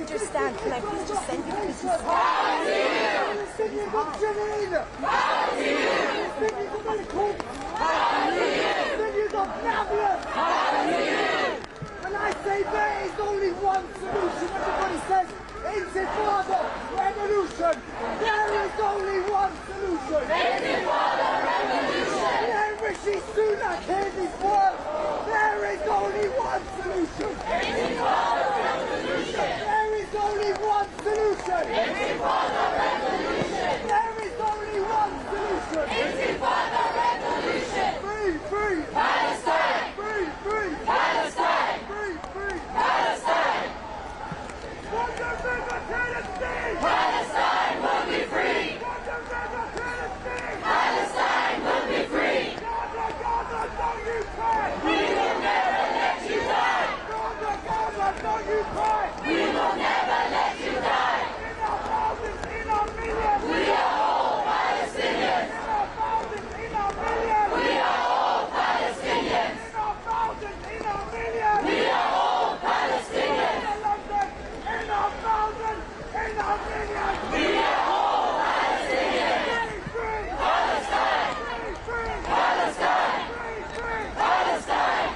understand. Can I please just send you to this? When I say there is only one solution, everybody says intifada, revolution. There is only one solution. Intifada, revolution. When Rishi Sunak hears these words, there is only one solution. Intifada, revolution. There is only one solution. Intifada, revolution. There is only one solution. Intifada, revolution. Free, free. Palestine. Free, free. Palestine. Free, free. Palestine. From the river Tennessee. Palestine will be free. From the river Tennessee. Palestine will be free. Gaza, Gaza, don't you cry. We will never let you die. Gaza, Gaza, don't you cry. We will never let you die. In our thousands, in our millions. We are all Palestinians. In our thousands, in our millions. We are all Palestinians. In our thousands, in our millions. We are all Palestinians. In London, in our thousands, in our millions. We are all Palestinians. Free, free. Palestine. Free, free. Palestine. Free, free. Palestine.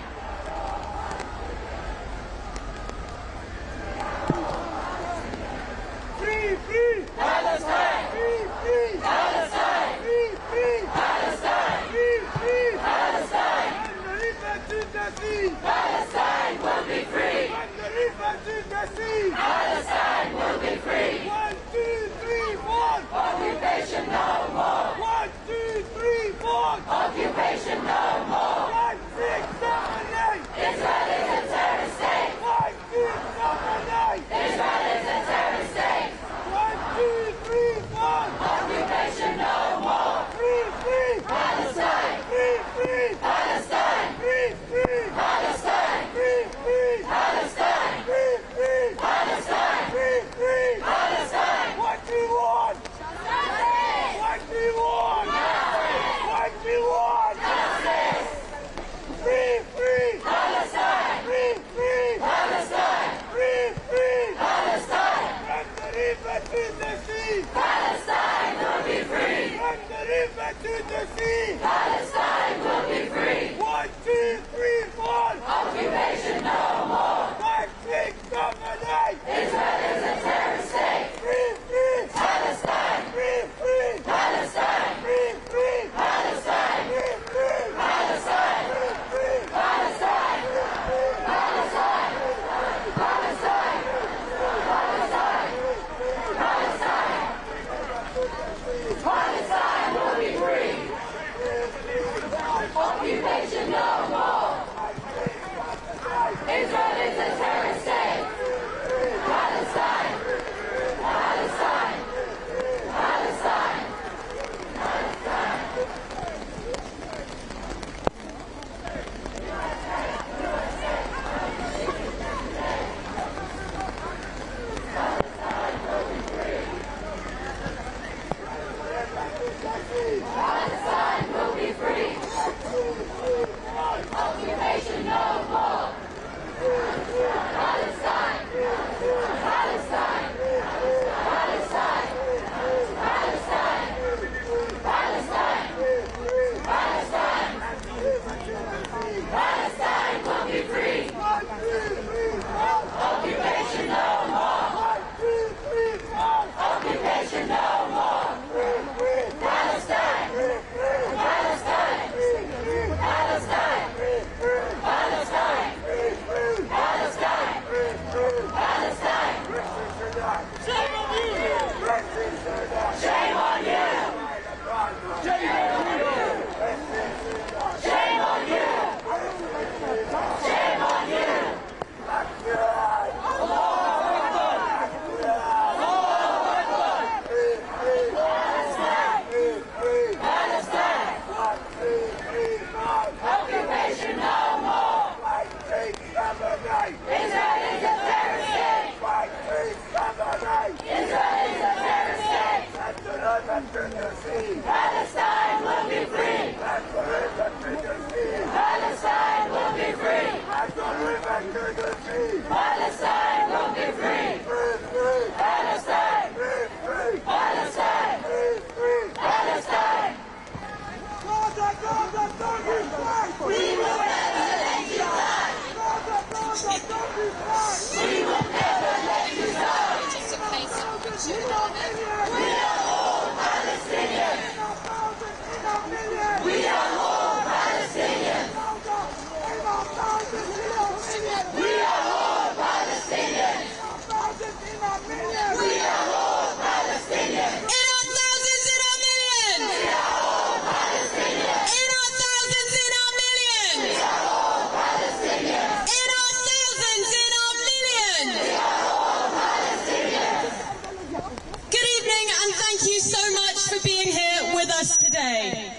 for being here with us today.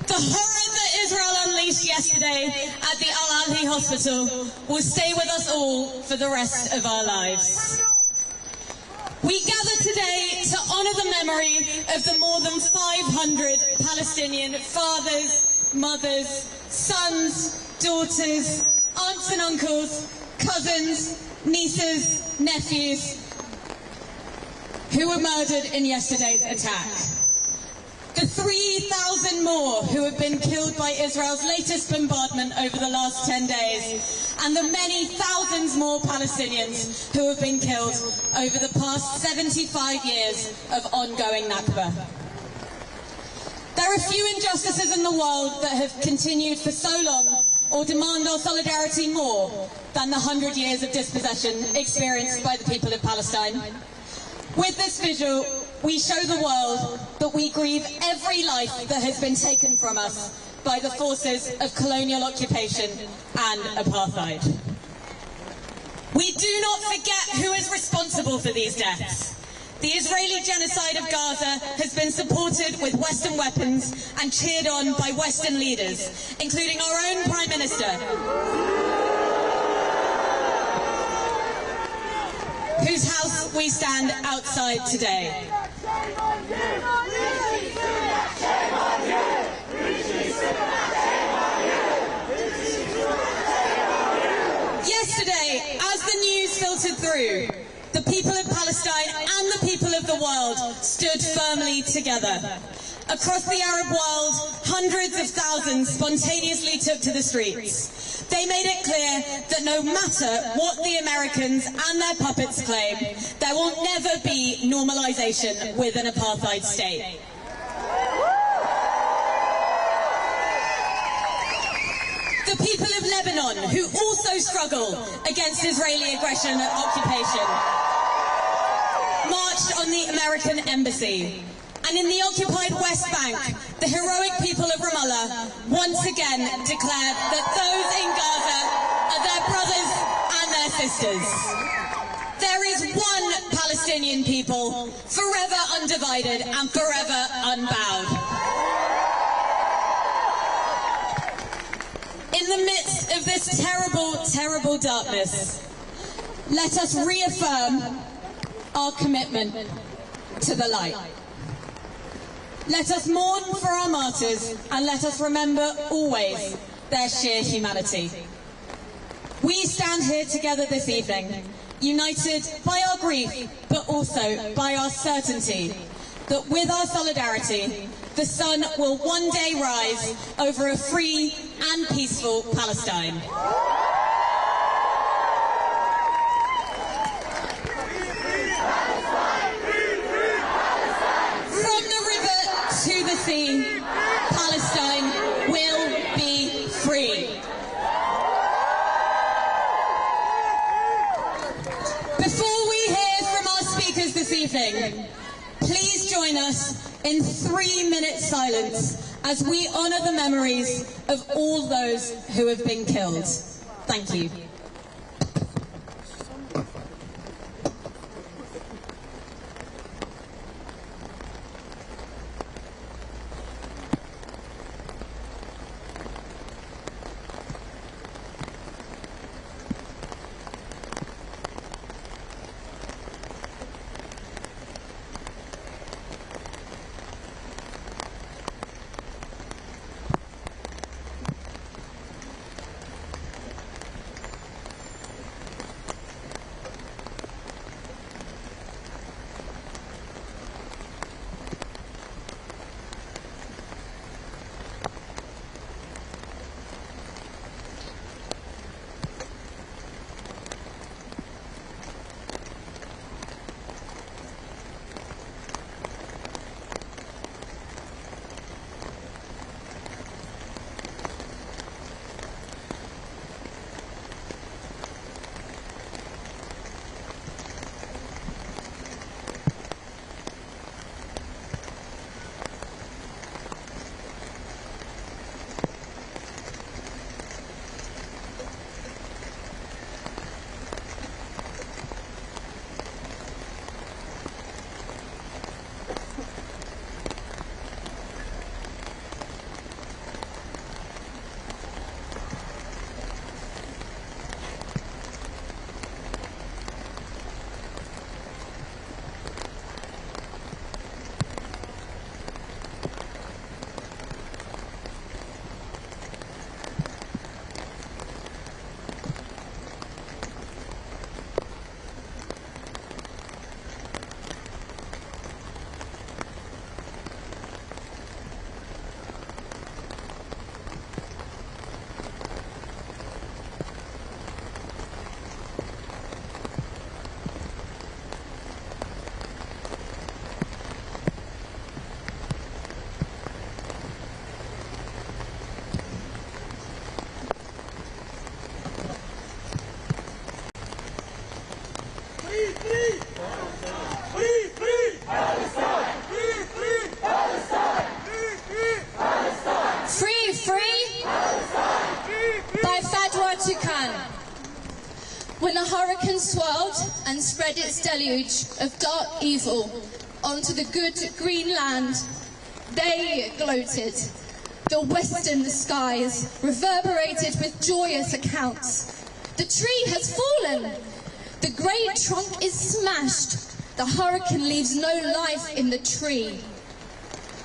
The horror that Israel unleashed yesterday at the al-Ahli hospital will stay with us all for the rest of our lives. We gather today to honour the memory of the more than 500 Palestinian fathers, mothers, sons, daughters, aunts and uncles, cousins, nieces, nephews, who were murdered in yesterday's attack. The 3,000 more who have been killed by Israel's latest bombardment over the last 10 days, and the many thousands more Palestinians who have been killed over the past 75 years of ongoing Nakba. There are few injustices in the world that have continued for so long or demand our solidarity more than the 100 years of dispossession experienced by the people of Palestine. With this vigil, we show the world that we grieve every life that has been taken from us by the forces of colonial occupation and apartheid. We do not forget who is responsible for these deaths. The Israeli genocide of Gaza has been supported with Western weapons and cheered on by Western leaders, including our own Prime Minister, whose house we stand outside today. Yesterday, as the news filtered through, the people of Palestine and the people of the world stood firmly together. Across the Arab world, hundreds of thousands spontaneously took to the streets. They made it clear that no matter what the Americans and their puppets claim, there will never be normalization with an apartheid state. The people of Lebanon, who also struggle against Israeli aggression and occupation, marched on the American embassy. And in the occupied West Bank, the heroic people of Ramallah once again declared that those in Gaza are their brothers and their sisters. There is one Palestinian people, forever undivided and forever unbowed. In the midst of this terrible, terrible darkness, let us reaffirm our commitment to the light. Let us mourn for our martyrs and let us remember always their sheer humanity. We stand here together this evening, united by our grief, but also by our certainty that with our solidarity, the sun will one day rise over a free and peaceful Palestine. See, Palestine will be free. Before we hear from our speakers this evening, please join us in 3-minute silence as we honour the memories of all those who have been killed. Thank you. free! Free, free! Palestine! Free, free! Palestine! Free, free! Palestine! Free, free! Palestine! Free, free! By Fadwa Tukan. When the hurricane swirled and spread its deluge of dark evil onto the good green land, they gloated. The western skies reverberated with joyous accounts. The tree has fallen. The great trunk is smashed. The hurricane leaves no life in the tree.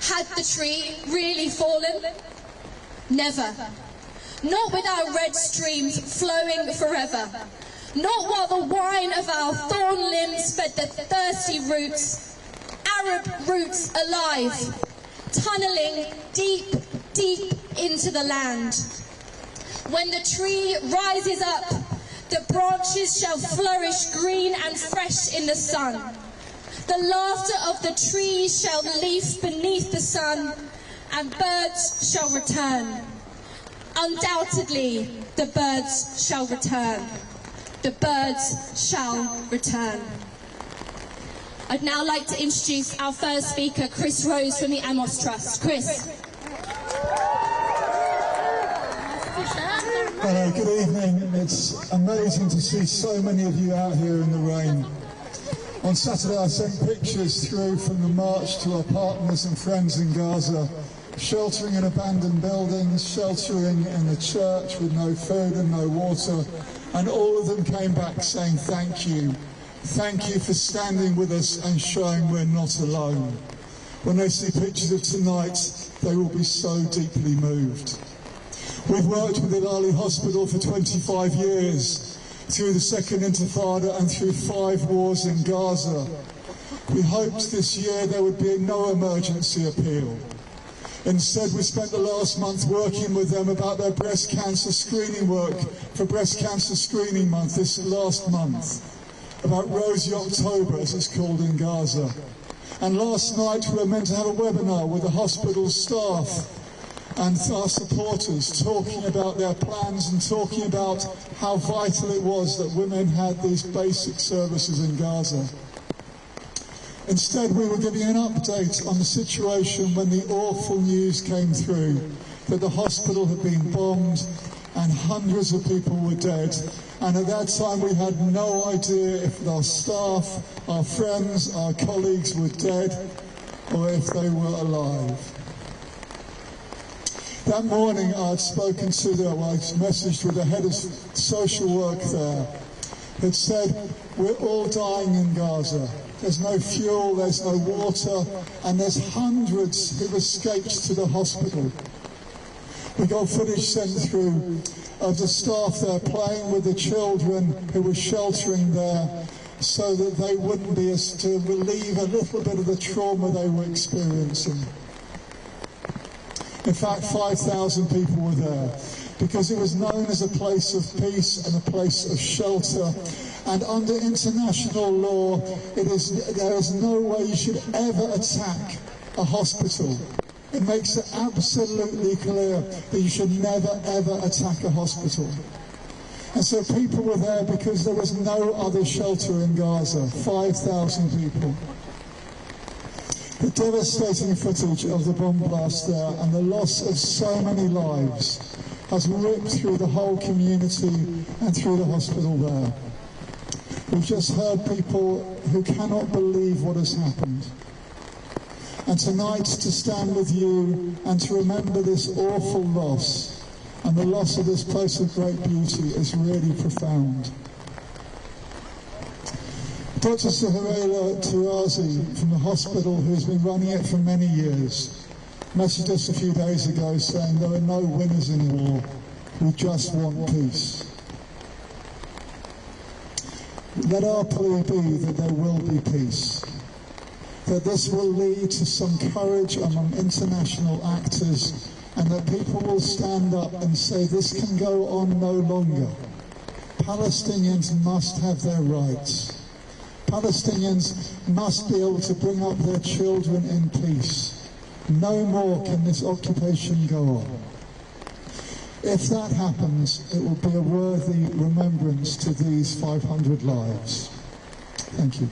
Had the tree really fallen? Never. Not with our red streams flowing forever. Not while the wine of our thorn limbs fed the thirsty roots, Arab roots alive, tunneling deep, deep into the land. When the tree rises up, the branches shall flourish green and fresh in the sun. The laughter of the trees shall leaf beneath the sun, and birds shall return. Undoubtedly, the birds shall return. The birds shall return. I'd now like to introduce our first speaker, Chris Rose from the Amos Trust. Chris. Hello, good evening. It's amazing to see so many of you out here in the rain. On Saturday I sent pictures through from the march to our partners and friends in Gaza, sheltering in abandoned buildings, sheltering in the church with no food and no water, and all of them came back saying thank you. Thank you for standing with us and showing we're not alone. When they see pictures of tonight, they will be so deeply moved. We've worked with al-Ahli hospital for 25 years, through the Second Intifada and through 5 wars in Gaza. We hoped this year there would be no emergency appeal. Instead, we spent the last month working with them about their breast cancer screening work for Breast Cancer Screening Month this last month, about Rosy October, as it's called in Gaza. And last night we were meant to have a webinar with the hospital staff and our supporters, talking about their plans and talking about how vital it was that women had these basic services in Gaza. Instead, we were giving an update on the situation when the awful news came through that the hospital had been bombed and hundreds of people were dead. And at that time we had no idea if our staff, our friends, our colleagues were dead or if they were alive. That morning I'd spoken to them, I messaged with the head of social work there, had said, we're all dying in Gaza. There's no fuel, there's no water, and there's hundreds who've escaped to the hospital. We got footage sent through of the staff there playing with the children who were sheltering there so that they wouldn't be to relieve a little bit of the trauma they were experiencing. In fact, 5,000 people were there because it was known as a place of peace and a place of shelter. And under international law, there is no way you should ever attack a hospital. It makes it absolutely clear that you should never, ever attack a hospital. And so people were there because there was no other shelter in Gaza, 5,000 people. The devastating footage of the bomb blast there and the loss of so many lives has ripped through the whole community and through the hospital there. We've just heard people who cannot believe what has happened. And tonight, to stand with you and to remember this awful loss and the loss of this place of great beauty is really profound. Dr. Suhaila Tirazi from the hospital, who has been running it for many years, messaged us a few days ago saying there are no winners in war, we just want peace. Let our plea be that there will be peace, that this will lead to some courage among international actors and that people will stand up and say this can go on no longer. Palestinians must have their rights. Palestinians must be able to bring up their children in peace. No more can this occupation go on. If that happens, it will be a worthy remembrance to these 500 lives. Thank you.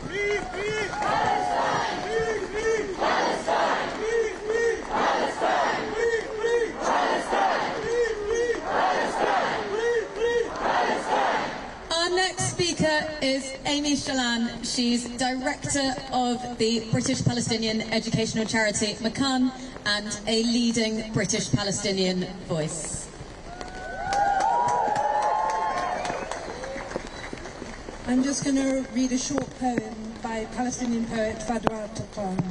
Free, free Palestine! Free, free Palestine! Free, free Palestine! Free, free Palestine! Free, free Palestine! Free, free Palestine! Our next speaker is Amy Shalan. She's director of the British Palestinian educational charity Makan and a leading British Palestinian voice. I'm just going to read a short poem by Palestinian poet Fadwa Tuqan.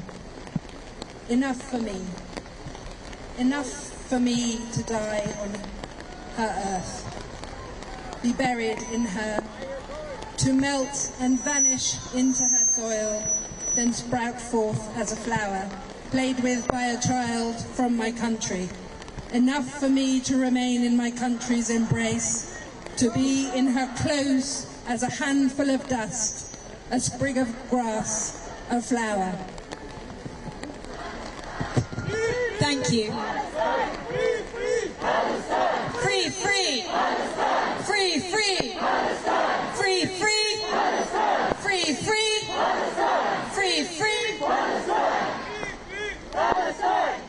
Enough for me. Enough for me to die on her earth. Be buried in her, to melt and vanish into her soil, then sprout forth as a flower, played with by a child from my country. Enough for me to remain in my country's embrace, to be in her close as a handful of dust, a sprig of grass, a flower. Thank you. Free, free Palestine! Free, free! Palestine! Free, free! Palestine! Free, free! Palestine! Free, free! Palestine! Free, free! Palestine! Palestine!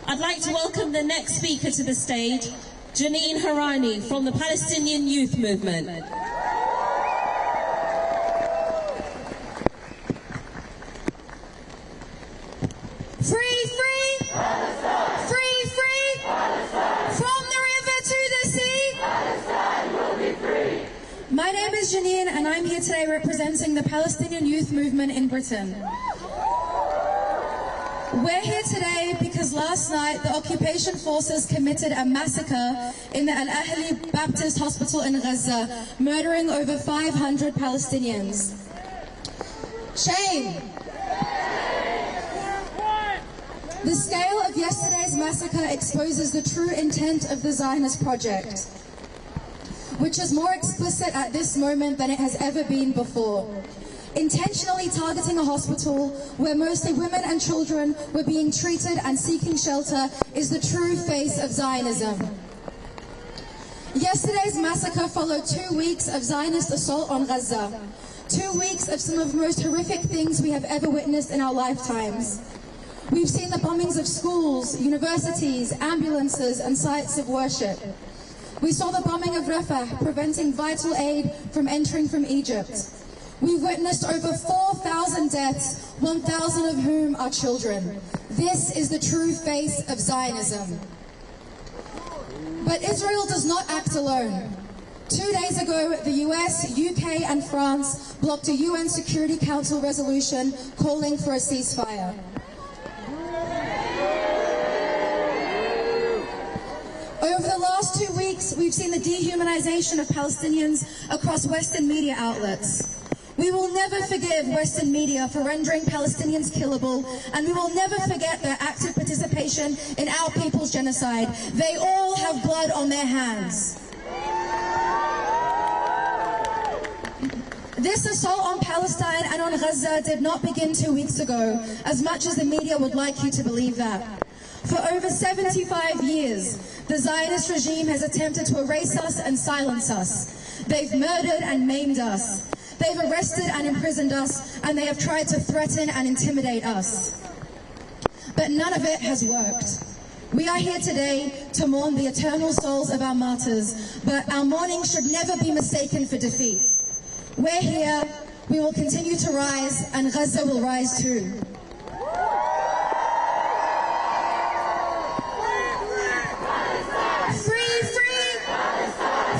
I'd like to welcome the next speaker to the stage, Janine Harani from the Palestinian Youth Movement. Free, free! Palestine! Free, free! Palestine! From the river to the sea! Palestine will be free! My name is Janine and I'm here today representing the Palestinian Youth Movement in Britain. We're here today because last night the occupation forces committed a massacre in the al-Ahli Baptist Hospital in Gaza, murdering over 500 Palestinians. Shame! The scale of yesterday's massacre exposes the true intent of the Zionist project, which is more explicit at this moment than it has ever been before. Intentionally targeting a hospital where mostly women and children were being treated and seeking shelter is the true face of Zionism. Yesterday's massacre followed 2 weeks of Zionist assault on Gaza, 2 weeks of some of the most horrific things we have ever witnessed in our lifetimes. We've seen the bombings of schools, universities, ambulances, and sites of worship. We saw the bombing of Rafah, preventing vital aid from entering from Egypt. We've witnessed over 4,000 deaths, 1,000 of whom are children. This is the true face of Zionism. But Israel does not act alone. 2 days ago, the US, UK, and France blocked a UN Security Council resolution calling for a ceasefire. Over the last 2 weeks, we've seen the dehumanization of Palestinians across Western media outlets. We will never forgive Western media for rendering Palestinians killable, and we will never forget their active participation in our people's genocide. They all have blood on their hands. This assault on Palestine and on Gaza did not begin 2 weeks ago, as much as the media would like you to believe that. For over 75 years, the Zionist regime has attempted to erase us and silence us. They've murdered and maimed us. They've arrested and imprisoned us, and they have tried to threaten and intimidate us. But none of it has worked. We are here today to mourn the eternal souls of our martyrs, but our mourning should never be mistaken for defeat. We're here, we will continue to rise, and Gaza will rise too. Free, free!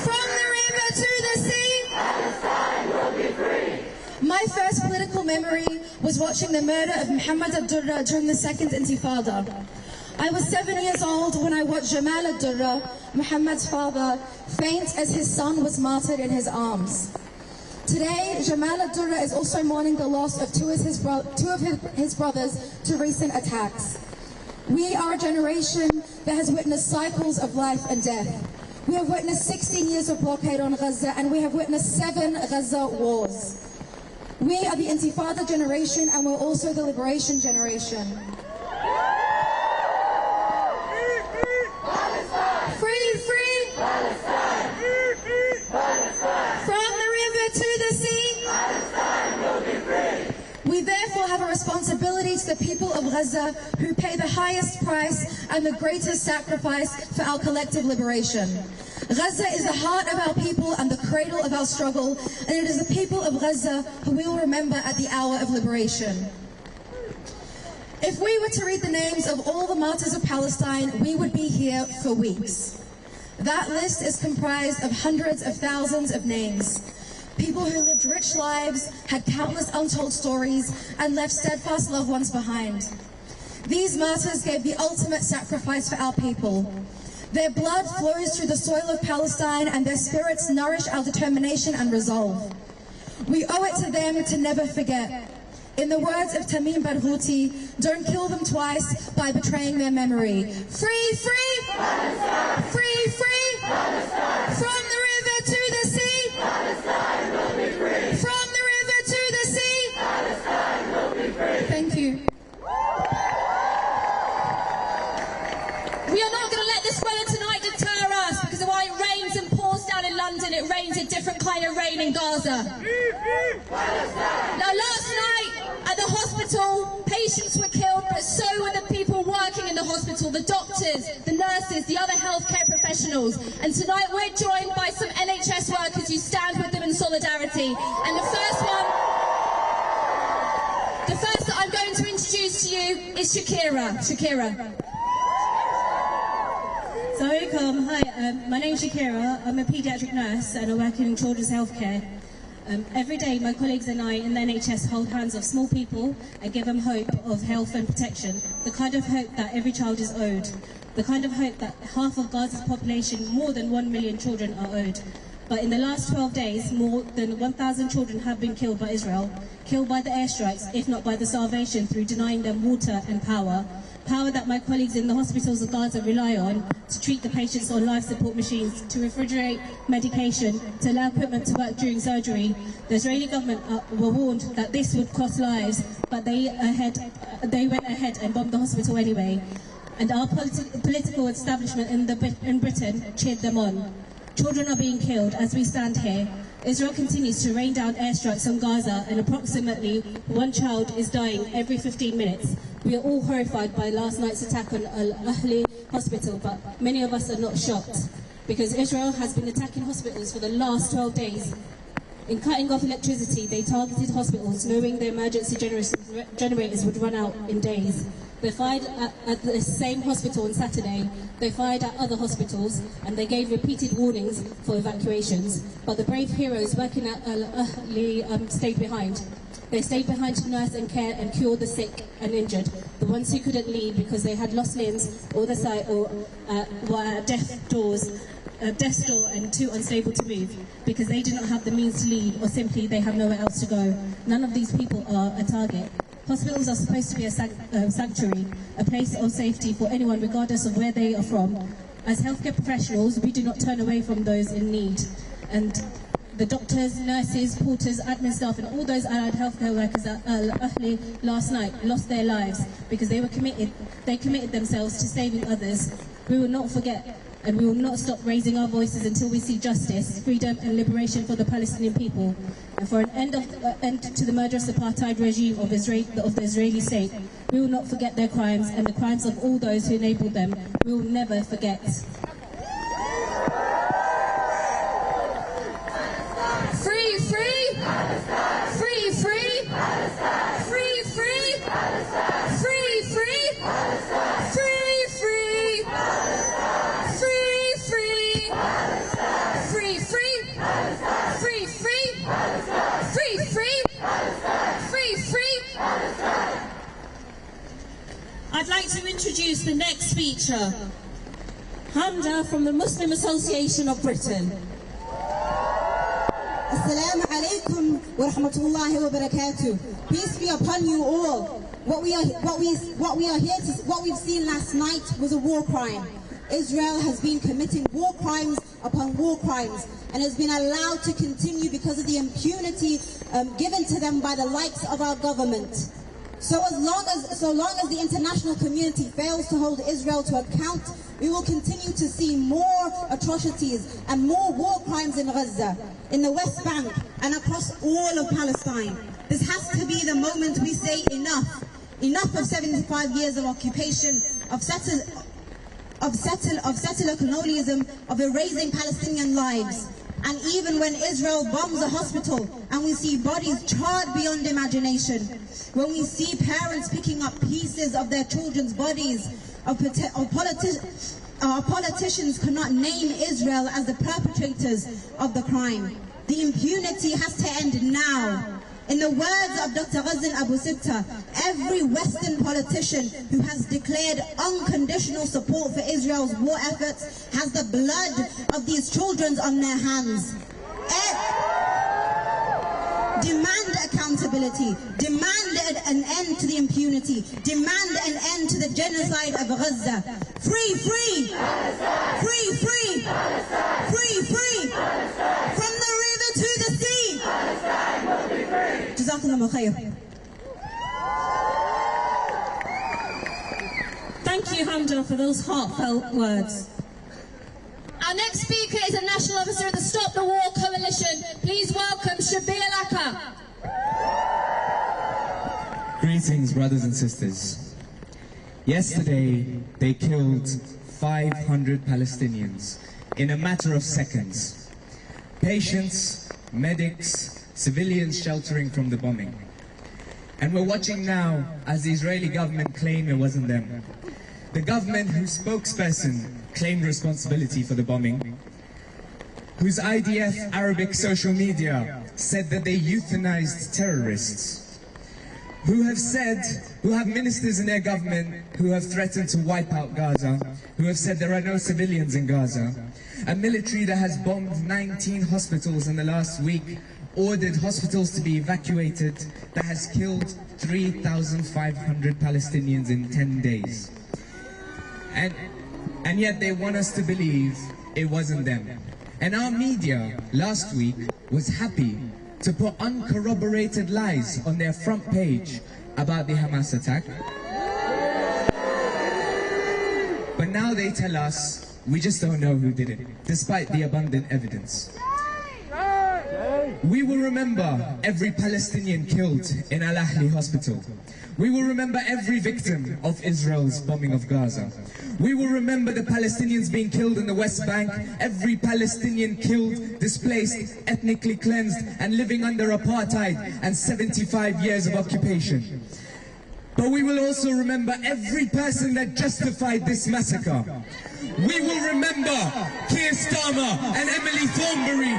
From the river to the sea! Palestine will be free! My first political memory was watching the murder of Muhammad al-Durra during the Second Intifada. I was 7 years old when I watched Jamal al-Durra, Muhammad's father, faint as his son was martyred in his arms. Today, Jamal al-Durra is also mourning the loss of two of his brothers to recent attacks. We are a generation that has witnessed cycles of life and death. We have witnessed 16 years of blockade on Gaza, and we have witnessed 7 Gaza wars. We are the Intifada generation, and we're also the liberation generation. Free, free! Free, free! Palestine! Free, free! the people of Gaza who pay the highest price and the greatest sacrifice for our collective liberation. Gaza is the heart of our people and the cradle of our struggle, and it is the people of Gaza who we will remember at the hour of liberation. If we were to read the names of all the martyrs of Palestine, we would be here for weeks. That list is comprised of hundreds of thousands of names. People who lived rich lives, had countless untold stories, and left steadfast loved ones behind. These martyrs gave the ultimate sacrifice for our people. Their blood flows through the soil of Palestine, and their spirits nourish our determination and resolve. We owe it to them to never forget. In the words of Tamim Barghouti, don't kill them twice by betraying their memory. Free, free! Palestine! Free, free! Palestine! From the river to the sea! Palestine will be free! From the river to the sea! Palestine will be free! Thank you. We are not going to let this weather tonight deter us, because while it rains and pours down in London, it rains a different kind of rain in Gaza. Now, last night at the hospital, patients were killed, but so were the people working in the hospital, the doctors, the nurses, the other healthcare professionals. And tonight we're joined by some NHS workers who stand with them in solidarity. And the first that I'm going to introduce to you is Shakira. Hi, my name is Shakira. I'm a paediatric nurse and I work in children's healthcare. Every day my colleagues and I in the NHS hold hands of small people and give them hope of health and protection, the kind of hope that every child is owed, the kind of hope that half of Gaza's population, more than 1 million children, are owed. But in the last 12 days, more than 1,000 children have been killed by Israel, killed by the airstrikes, if not by the starvation through denying them water and power that my colleagues in the hospitals of Gaza rely on to treat the patients on life support machines, to refrigerate medication, to allow equipment to work during surgery. The Israeli government were warned that this would cost lives, but they went ahead and bombed the hospital anyway. And our political establishment in Britain cheered them on. Children are being killed as we stand here. Israel continues to rain down airstrikes on Gaza, and approximately 1 child is dying every 15 minutes. We are all horrified by last night's attack on al-Ahli hospital, but many of us are not shocked, because Israel has been attacking hospitals for the last 12 days. In cutting off electricity, they targeted hospitals, knowing their emergency generators would run out in days. They fired at the same hospital on Saturday, they fired at other hospitals, and they gave repeated warnings for evacuations. But the brave heroes working at al-Ahli stayed behind. They stayed behind to nurse and care and cure the sick and injured, the ones who couldn't leave because they had lost limbs or the sight or were at death's door and too unstable to move, because they did not have the means to leave, or simply they have nowhere else to go. None of these people are a target. Hospitals are supposed to be a sanctuary, a place of safety for anyone regardless of where they are from. As healthcare professionals, we do not turn away from those in need. And the doctors, nurses, porters, admin staff and all those allied healthcare workers at al-Ahli last night lost their lives because they committed themselves to saving others. We will not forget, and we will not stop raising our voices until we see justice, freedom and liberation for the Palestinian people, and for an end to the murderous apartheid regime of the Israeli state. We will not forget their crimes and the crimes of all those who enabled them. We will never forget. Free, free! Palestine! Free, free! Palestine! Free, free! Palestine! Free, free! Palestine! Free, free! Palestine! Free, free! Palestine! Free, free! Palestine! Free, free! Palestine! Free, free! Palestine! Free, free! Palestine! I'd like to introduce the next speaker, Hamda from the Muslim Association of Britain. Assalamu alaikum wa rahmatullahi wa barakatuh. Peace be upon you all. What we've seen last night was a war crime. Israel has been committing war crimes upon war crimes and has been allowed to continue because of the impunity given to them by the likes of our government. So long as the international community fails to hold Israel to account, we will continue to see more atrocities and more war crimes in Gaza, in the West Bank and across all of Palestine. This has to be the moment we say enough. Enough of 75 years of occupation, of settler colonialism, of erasing Palestinian lives. And even when Israel bombs a hospital and we see bodies charred beyond imagination, when we see parents picking up pieces of their children's bodies, our politicians cannot name Israel as the perpetrators of the crime. The impunity has to end now. In the words of Dr. Ghazan Abu Sitta, every Western politician who has declared unconditional support for Israel's war efforts has the blood of these children on their hands. Demand accountability, demand an end to the impunity, demand an end to the genocide of Gaza. Free, free! Free, free! Free, free! From the river to the sea! Jazakallahu khair. Thank you, Hamza, for those heartfelt words. Our next speaker is a national officer of the Stop the War Coalition. Please welcome Shabir Laka. Greetings, brothers and sisters. Yesterday, they killed 500 Palestinians in a matter of seconds. Patients, medics, civilians sheltering from the bombing. And we're watching now as the Israeli government claim it wasn't them. The government whose spokesperson claimed responsibility for the bombing, whose IDF Arabic social media said that they euthanized terrorists, who have ministers in their government who have threatened to wipe out Gaza, who have said there are no civilians in Gaza, a military that has bombed 19 hospitals in the last week, ordered hospitals to be evacuated, that has killed 3,500 Palestinians in 10 days. And yet they want us to believe it wasn't them. And our media last week was happy to put uncorroborated lies on their front page about the Hamas attack. But now they tell us we just don't know who did it, despite the abundant evidence. We will remember every Palestinian killed in al-Ahli hospital. We will remember every victim of Israel's bombing of Gaza. We will remember the Palestinians being killed in the West Bank, every Palestinian killed, displaced, ethnically cleansed, and living under apartheid and 75 years of occupation. But we will also remember every person that justified this massacre. We will remember Keir Starmer and Emily Thornberry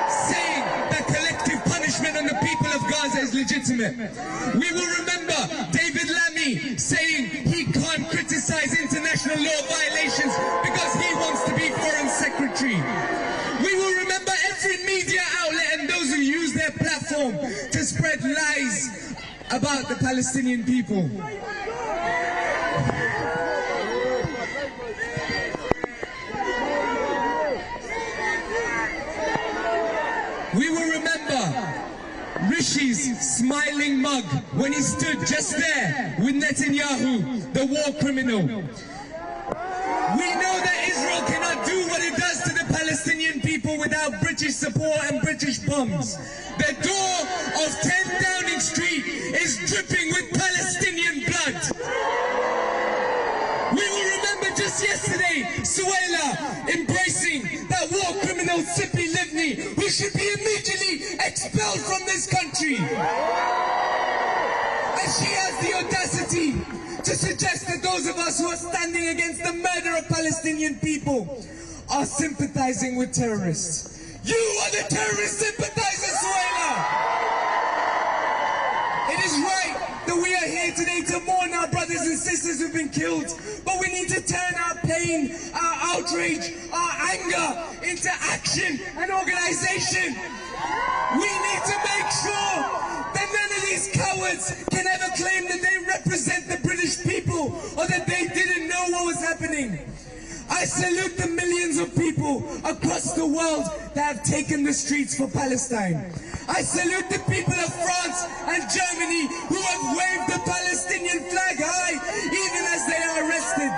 saying that collective punishment on the people of Gaza is legitimate. We will remember David Lammy saying he can't criticize international law violations because he wants to be Foreign Secretary. We will remember every media outlet and those who use their platform to spread lies about the Palestinian people. We will remember Rishi's smiling mug when he stood just there with Netanyahu, the war criminal. We know that Israel cannot do what it does to the Palestinian people without British support and British bombs. The door of 10 Downing Street is dripping with Palestinian blood. We will remember just yesterday, Suela embracing that war criminal Tzipi Livni, who should be immediately expelled from this country. And she has the audacity to suggest that those of us who are standing against the murder of Palestinian people are sympathizing with terrorists. You are the terrorist sympathizer, Suela! It is right that we are here today to mourn our brothers and sisters who've been killed, but we need to turn our pain, our outrage, our anger into action and organization. We need to make sure that none of these cowards can ever claim that they represent the British people or that they didn't know what was happening. I salute the millions of people across the world that have taken the streets for Palestine. I salute the people of France and Germany who have waved the Palestinian flag high even as they are arrested.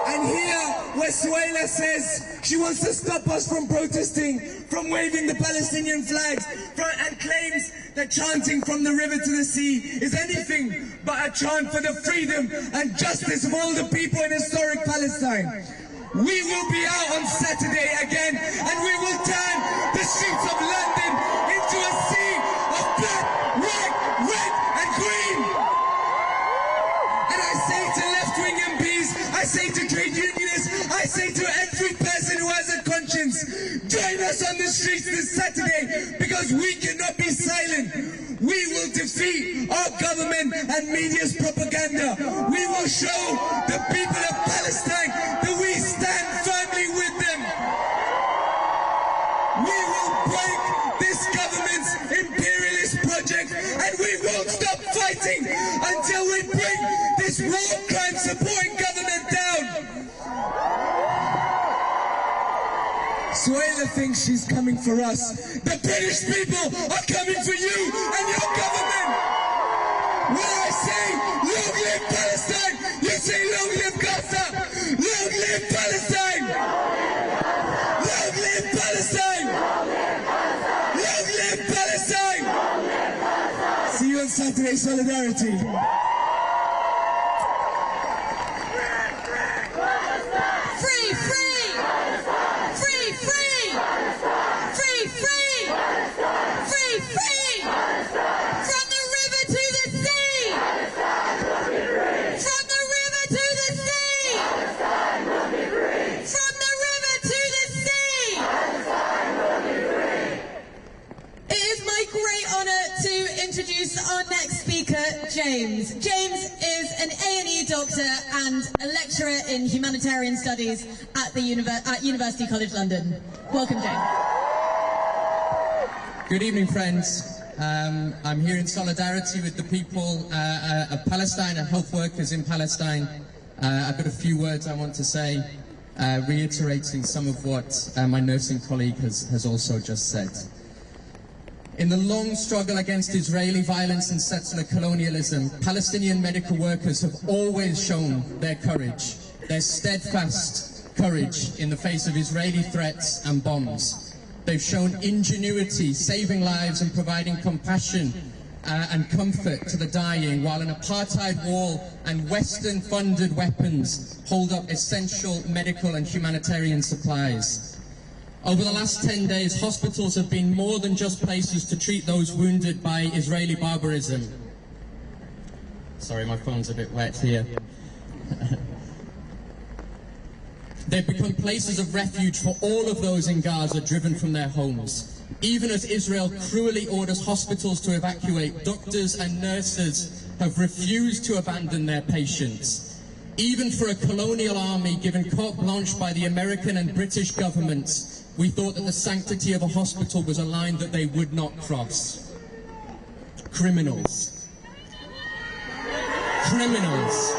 And here where Suhaila says she wants to stop us from protesting, from waving the Palestinian flags, and claims that chanting from the river to the sea is anything but a chant for the freedom and justice of all the people in historic Palestine. We will be out on Saturday again, and we will turn the streets of London into a sea of black, white, red and green. And I say to left-wing MPs, I say to trade unionists, I say to every person who has a conscience, join us on the streets this Saturday, because we cannot be silent. We will defeat our government and media's propaganda. We will show the people of Palestine that we stand firmly with them. We will break this government's imperialist project, and we won't stop fighting until we bring this war crime supporting government down. Suhaila thinks she's coming for us. The British people are coming for you and your government. When I say long live Palestine, you say long live Gaza. Long live Palestine. Long live Palestine. Long live Palestine. See you on Saturday, solidarity. Free, free! Free, free! Free, free! Free, free! From the river to the sea! From the river to the sea! From the river to the sea! It is my great honour to introduce our next speaker, James. James is an A&E doctor and a lecturer in humanitarian studies at the University College London. Welcome, James. Good evening, friends. I'm here in solidarity with the people of Palestine and health workers in Palestine. I've got a few words I want to say, reiterating some of what my nursing colleague has also just said. In the long struggle against Israeli violence and settler colonialism, Palestinian medical workers have always shown their courage, their steadfast courage in the face of Israeli threats and bombs. They've shown ingenuity, saving lives and providing compassion and comfort to the dying, while an apartheid wall and Western-funded weapons hold up essential medical and humanitarian supplies. Over the last 10 days, hospitals have been more than just places to treat those wounded by Israeli barbarism. Sorry, my phone's a bit wet here. They've become places of refuge for all of those in Gaza driven from their homes. Even as Israel cruelly orders hospitals to evacuate, doctors and nurses have refused to abandon their patients. Even for a colonial army given carte blanche by the American and British governments, we thought that the sanctity of a hospital was a line that they would not cross. Criminals. Criminals.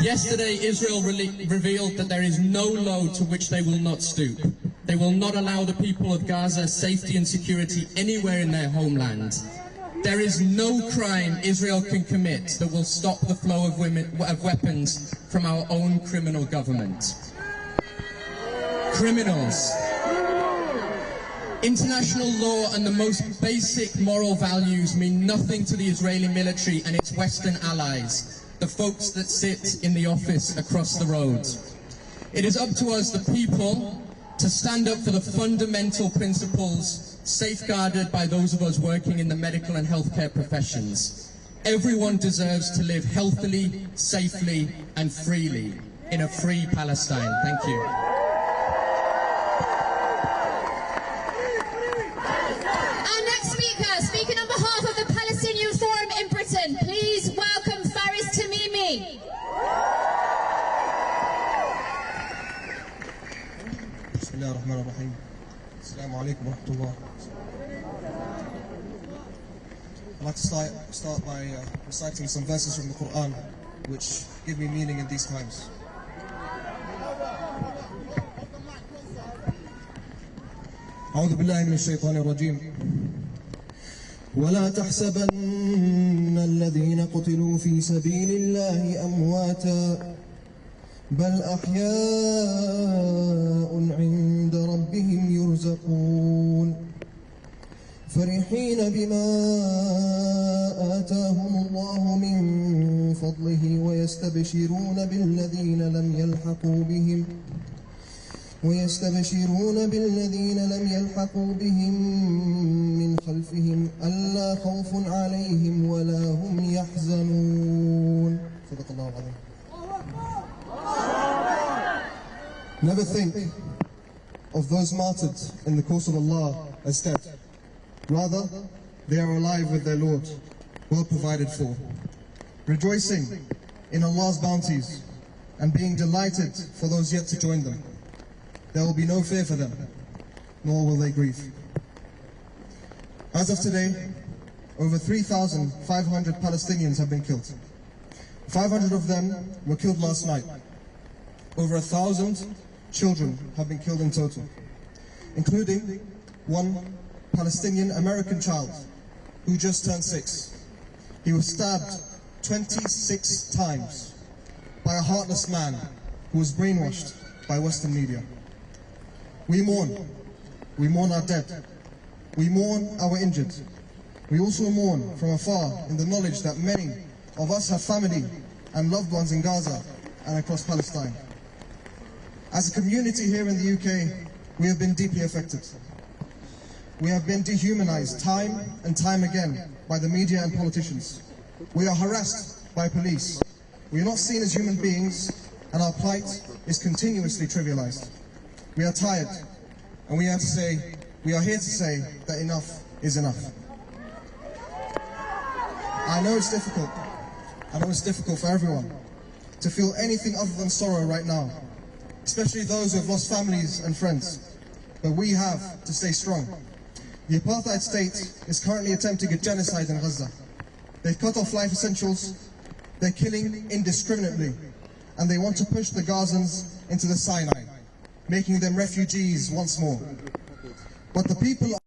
Yesterday, Israel revealed that there is no low to which they will not stoop. They will not allow the people of Gaza safety and security anywhere in their homeland. There is no crime Israel can commit that will stop the flow of weapons from our own criminal government. Criminals. International law and the most basic moral values mean nothing to the Israeli military and its Western allies, the folks that sit in the office across the road. It is up to us, the people, to stand up for the fundamental principles safeguarded by those of us working in the medical and healthcare professions. Everyone deserves to live healthily, safely and freely in a free Palestine. Thank you. Our next speaker, speaking on behalf of the Palestinian Forum in Britain, please welcome Faris Tamimi. Bismillahirrahmanirrahim. Assalamu alaikum wa rahmatullah. I'd like to start by reciting some verses from the Quran which give me meaning in these times. أعوذ بالله من الشيطان الرجيم ولا تحسبن الذين قتلوا في سبيل الله أمواتا بل أحياء عند ربهم يرزقون فرحين بما آتاهم الله من فضله ويستبشرون بالذين لم يلحقوا بهم من خلفهم ألا خوف عليهم ولا هم يحزنون. صدق الله العظيم. Never think of those martyred in the cause of Allah as dead. Rather, they are alive with their Lord, well provided for, rejoicing in Allah's bounties and being delighted for those yet to join them. There will be no fear for them, nor will they grieve. As of today, over 3,500 Palestinians have been killed. 500 of them were killed last night. Over 1,000 children have been killed in total, including one Palestinian American child who just turned 6. He was stabbed 26 times by a heartless man who was brainwashed by Western media. We mourn our dead. We mourn our injured. We also mourn from afar in the knowledge that many of us have family and loved ones in Gaza and across Palestine. As a community here in the UK, we have been deeply affected. We have been dehumanized time and time again by the media and politicians. We are harassed by police. We are not seen as human beings, and our plight is continuously trivialized. We are tired, and we are here to say that enough is enough. I know it's difficult. I know it's difficult for everyone to feel anything other than sorrow right now, especially those who have lost families and friends. But we have to stay strong. The apartheid state is currently attempting a genocide in Gaza. They've cut off life essentials, they're killing indiscriminately, and they want to push the Gazans into the Sinai, making them refugees once more. But the people